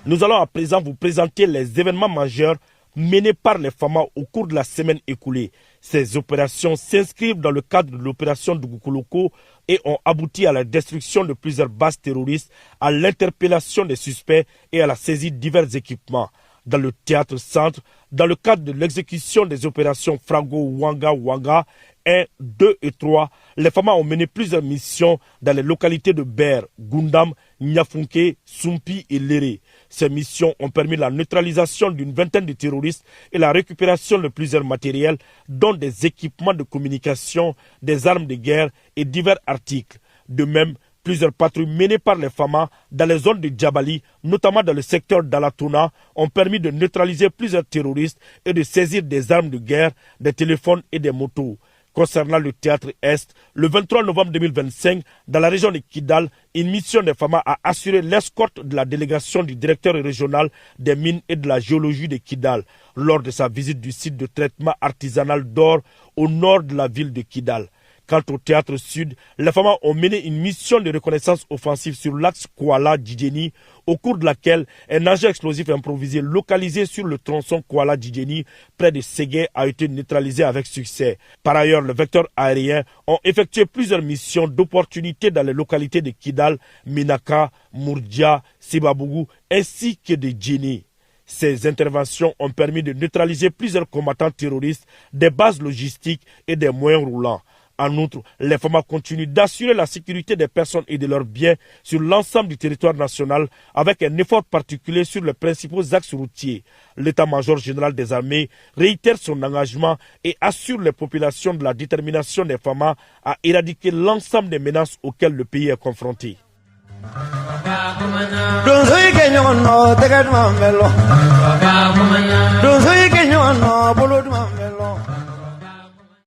Nous allons à présent vous présenter les événements majeurs menés par les FAMA au cours de la semaine écoulée. Ces opérations s'inscrivent dans le cadre de l'opération Dugukoloko et ont abouti à la destruction de plusieurs bases terroristes, à l'interpellation des suspects et à la saisie de divers équipements. Dans le théâtre centre, dans le cadre de l'exécution des opérations Frago Wanga Wanga 1, 2 et 3, les FAMA ont mené plusieurs missions dans les localités de Ber, Gundam, Nyafunke, Sumpi et Léré. Ces missions ont permis la neutralisation d'une vingtaine de terroristes et la récupération de plusieurs matériels, dont des équipements de communication, des armes de guerre et divers articles. De même, plusieurs patrouilles menées par les FAMA dans les zones de Djabali, notamment dans le secteur d'Alatona, ont permis de neutraliser plusieurs terroristes et de saisir des armes de guerre, des téléphones et des motos. Concernant le théâtre Est, le 23 novembre 2025, dans la région de Kidal, une mission des FAMA a assuré l'escorte de la délégation du directeur régional des mines et de la géologie de Kidal lors de sa visite du site de traitement artisanal d'or au nord de la ville de Kidal. Quant au théâtre sud, les FAMA ont mené une mission de reconnaissance offensive sur l'axe Kuala-Djidjeni, au cours de laquelle un engin explosif improvisé localisé sur le tronçon Kuala-Djidjeni près de Ségué a été neutralisé avec succès. Par ailleurs, les vecteurs aériens ont effectué plusieurs missions d'opportunité dans les localités de Kidal, Minaka, Mourdia, Sibabougou ainsi que de Djeni. Ces interventions ont permis de neutraliser plusieurs combattants terroristes, des bases logistiques et des moyens roulants. En outre, les FAMA continuent d'assurer la sécurité des personnes et de leurs biens sur l'ensemble du territoire national avec un effort particulier sur les principaux axes routiers. L'état-major général des armées réitère son engagement et assure les populations de la détermination des FAMA à éradiquer l'ensemble des menaces auxquelles le pays est confronté.